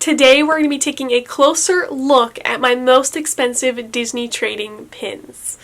Today we're going to be taking a closer look at my most expensive Disney trading pins.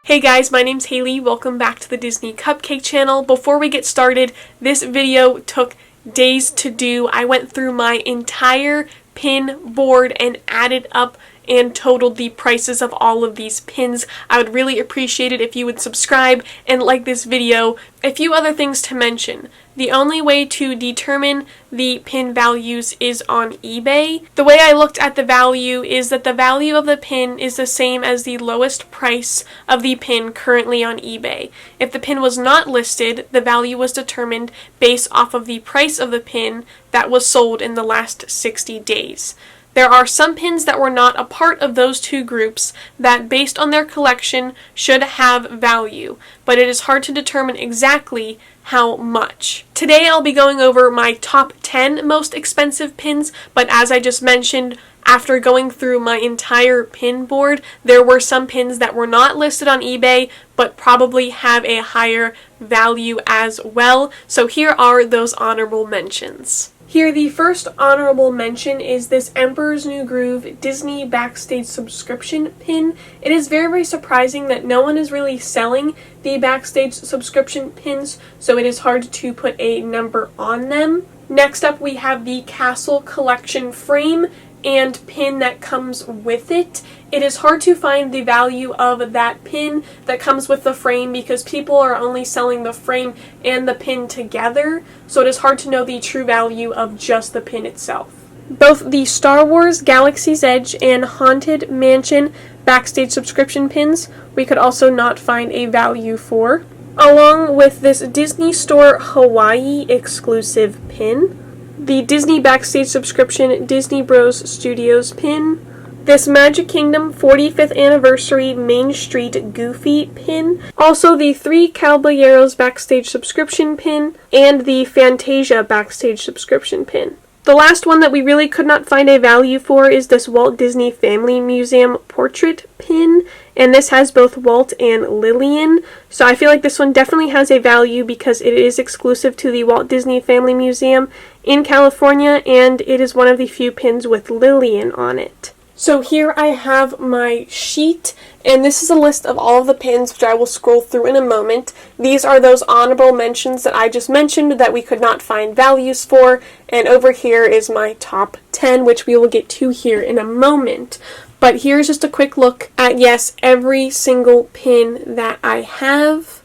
Hey guys, my name's Hailey. Welcome back to the Disney Cupcake channel. Before we get started, this video took days to do. I went through my entire pin board and added up and totaled the prices of all of these pins. I would really appreciate it if you would subscribe and like this video. A few other things to mention. The only way to determine the pin values is on eBay. The way I looked at the value is that the value of the pin is the same as the lowest price of the pin currently on eBay. If the pin was not listed, the value was determined based off of the price of the pin that was sold in the last 60 days. There are some pins that were not a part of those two groups that, based on their collection, should have value, but it is hard to determine exactly how much. Today I'll be going over my top 10 most expensive pins, but as I just mentioned, after going through my entire pin board, there were some pins that were not listed on eBay, but probably have a higher value as well. So here are those honorable mentions. Here, the first honorable mention is this Emperor's New Groove Disney Backstage subscription pin. It is very, very surprising that no one is really selling the Backstage subscription pins, so it is hard to put a number on them. Next up, we have the Castle Collection frame and pin that comes with it. It is hard to find the value of that pin that comes with the frame because people are only selling the frame and the pin together, so it is hard to know the true value of just the pin itself. Both the Star Wars Galaxy's Edge and Haunted Mansion Backstage subscription pins we could also not find a value for, along with this Disney Store Hawaii exclusive pin, the Disney Backstage subscription Disney Bros Studios pin, this Magic Kingdom 45th Anniversary Main Street Goofy pin, also the 3 Caballeros Backstage subscription pin, and the Fantasia Backstage subscription pin. The last one that we really could not find a value for is this Walt Disney Family Museum portrait pin, and this has both Walt and Lillian, so I feel like this one definitely has a value because it is exclusive to the Walt Disney Family Museum in California, and it is one of the few pins with Lillian on it. So here I have my sheet, and this is a list of all of the pins, which I will scroll through in a moment. These are those honorable mentions that I just mentioned that we could not find values for, and over here is my top 10, which we will get to here in a moment. But here's just a quick look at, yes, every single pin that I have,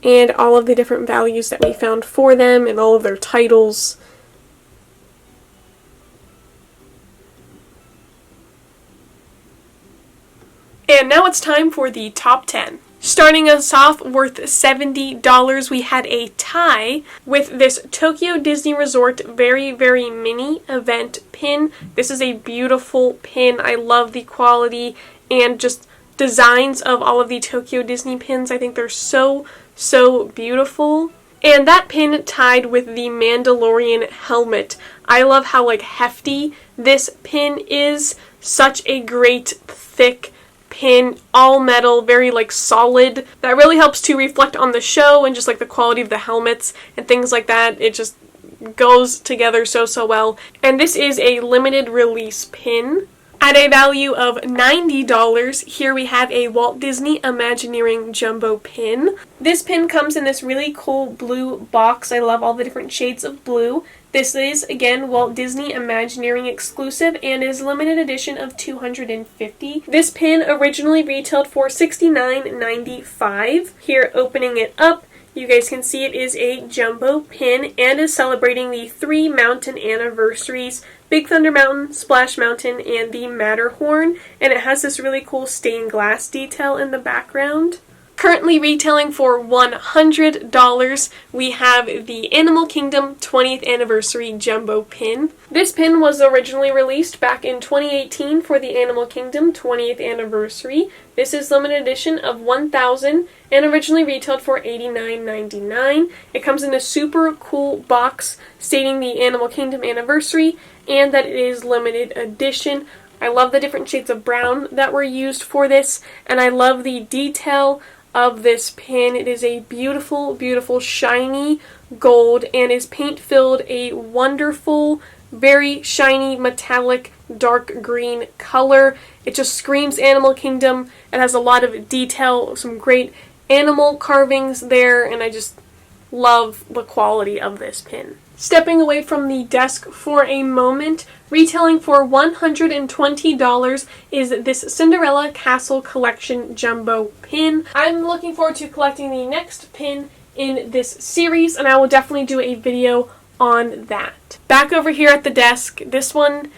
and all of the different values that we found for them, and all of their titles. And now it's time for the top 10. Starting us off, worth $70, we had a tie with this Tokyo Disney Resort Very, Very Mini Event pin. This is a beautiful pin. I love the quality and just designs of all of the Tokyo Disney pins. I think they're so, so beautiful. And that pin tied with the Mandalorian helmet. I love how hefty this pin is. Such a great, thick pin, all metal, very solid. That really helps to reflect on the show and just the quality of the helmets and things like that. It just goes together so, so well. And this is a limited release pin. At a value of $90, here we have a Walt Disney Imagineering Jumbo pin. This pin comes in this really cool blue box. I love all the different shades of blue. This is, again, Walt Disney Imagineering exclusive and is limited edition of 250. This pin originally retailed for $69.95. Here, opening it up, you guys can see it is a jumbo pin and is celebrating the 3 mountain anniversaries: Big Thunder Mountain, Splash Mountain, and the Matterhorn. And it has this really cool stained glass detail in the background. Currently retailing for $100, we have the Animal Kingdom 20th Anniversary Jumbo Pin. This pin was originally released back in 2018 for the Animal Kingdom 20th Anniversary. This is limited edition of 1,000 and originally retailed for $89.99. It comes in a super cool box stating the Animal Kingdom Anniversary and that it is limited edition. I love the different shades of brown that were used for this, and I love the detail of this pin. It is a beautiful, beautiful shiny gold and is paint filled a wonderful, very shiny, metallic, dark green color. It just screams Animal Kingdom. It has a lot of detail, some great animal carvings there, and I just love the quality of this pin. Stepping away from the desk for a moment, retailing for $120 is this Cinderella Castle Collection Jumbo pin. I'm looking forward to collecting the next pin in this series, and I will definitely do a video on that. Back over here at the desk, this one,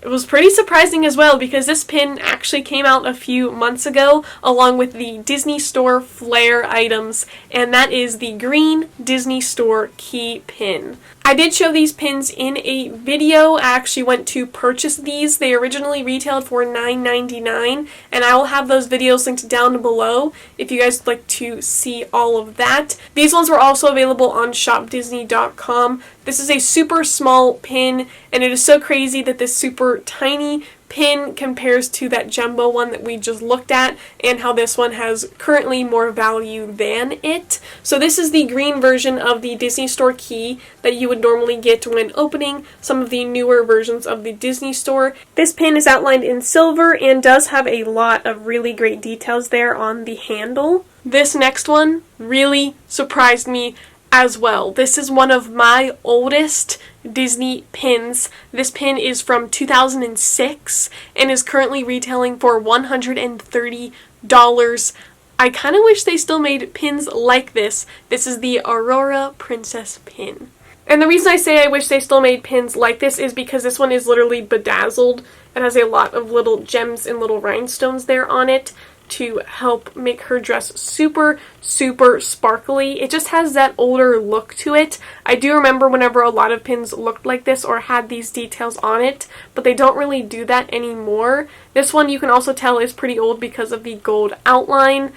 it was pretty surprising as well because this pin actually came out a few months ago along with the Disney Store Flair items, and that is the green Disney Store key pin. I did show these pins in a video. I actually went to purchase these. They originally retailed for $9.99, and I will have those videos linked down below if you guys would like to see all of that. These ones were also available on shopdisney.com. This is a super small pin, and it is so crazy that this super tiny pin compares to that jumbo one that we just looked at, and how this one has currently more value than it. So this is the green version of the Disney Store key that you would normally get when opening some of the newer versions of the Disney Store. This pin is outlined in silver and does have a lot of really great details there on the handle. This next one really surprised me as well. This is one of my oldest Disney pins. This pin is from 2006 and is currently retailing for $130. I kind of wish they still made pins like this. This is the Aurora Princess Pin. And the reason I say I wish they still made pins like this is because this one is literally bedazzled. It has a lot of little gems and little rhinestones there on it to help make her dress super, super sparkly. It just has that older look to it. I do remember whenever a lot of pins looked like this or had these details on it, but they don't really do that anymore. This one you can also tell is pretty old because of the gold outline.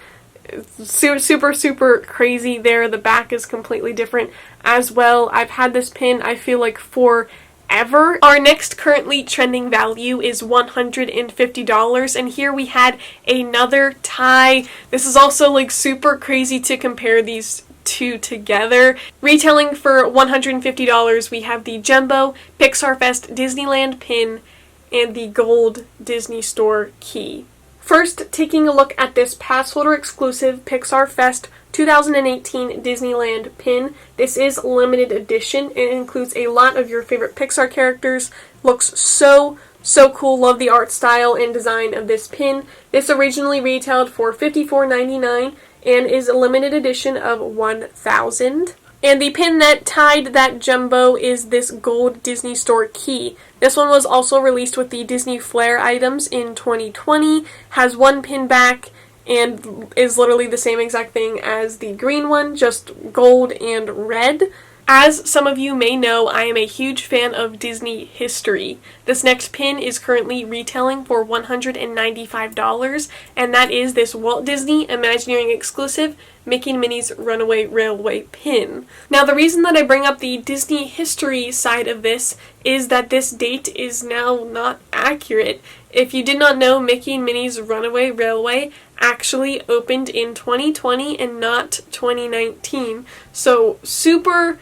Super, super crazy there. The back is completely different as well. I've had this pin, I feel like, for ever. Our next currently trending value is $150, and here we had another tie. This is also like super crazy to compare these two together. Retailing for $150, we have the Jumbo Pixar Fest Disneyland pin and the gold Disney Store key. First, taking a look at this pass holder exclusive Pixar Fest 2018 Disneyland pin. This is limited edition. It includes a lot of your favorite Pixar characters. Looks so cool. Love the art style and design of this pin. This originally retailed for $54.99 and is a limited edition of 1,000. And the pin that tied that jumbo is this gold Disney Store key. This one was also released with the Disney Flair items in 2020, has one pin back, and is literally the same exact thing as the green one, just gold and red. As some of you may know, I am a huge fan of Disney history. This next pin is currently retailing for $195, and that is this Walt Disney Imagineering exclusive Mickey and Minnie's Runaway Railway pin. Now, the reason that I bring up the Disney history side of this is that this date is now not accurate. If you did not know, Mickey and Minnie's Runaway Railway actually opened in 2020 and not 2019. So super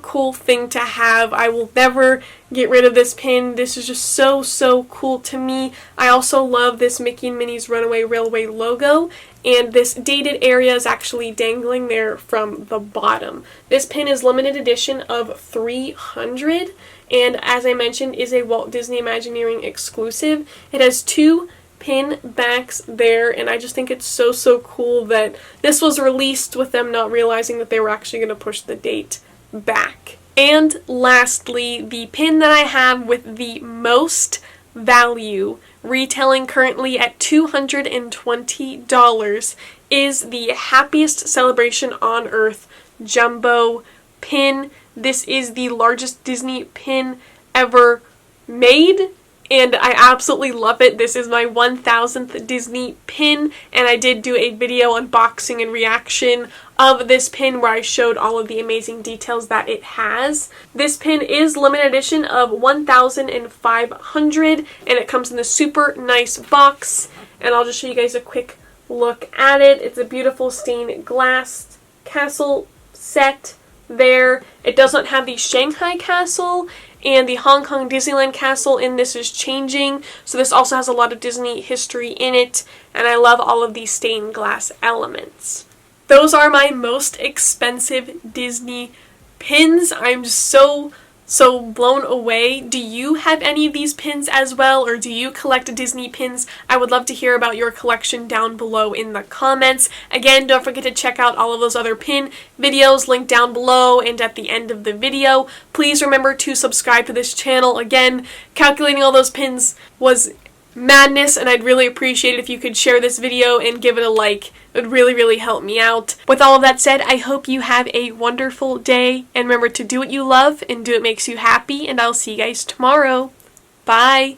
cool thing to have. I will never get rid of this pin. This is just so cool to me. I also love this Mickey and Minnie's Runaway Railway logo, and this dated area is actually dangling there from the bottom. This pin is limited edition of 300, and as I mentioned, is a Walt Disney Imagineering exclusive. It has two pin backs there, and I just think it's so cool that this was released with them not realizing that they were actually going to push the date back. And lastly, the pin that I have with the most value, retailing currently at $220, is the Happiest Celebration on Earth Jumbo pin. This is the largest Disney pin ever made, and I absolutely love it. This is my 1000th Disney pin, and I did do a video unboxing and reaction of this pin where I showed all of the amazing details that it has. This pin is limited edition of 1,500, and it comes in this super nice box, and I'll just show you guys a quick look at it. It's a beautiful stained glass castle set there. It does not have the Shanghai castle, and the Hong Kong Disneyland castle in this is changing, so this also has a lot of Disney history in it, and I love all of these stained glass elements. Those are my most expensive Disney pins. I'm so blown away. Do you have any of these pins as well, or do you collect Disney pins? I would love to hear about your collection down below in the comments. Again, don't forget to check out all of those other pin videos linked down below and at the end of the video. Please remember to subscribe to this channel. Again, calculating all those pins was madness, and I'd really appreciate it if you could share this video and give it a like. It would really help me out. With all of that said, I hope you have a wonderful day, and remember to do what you love and do what makes you happy, and I'll see you guys tomorrow. Bye!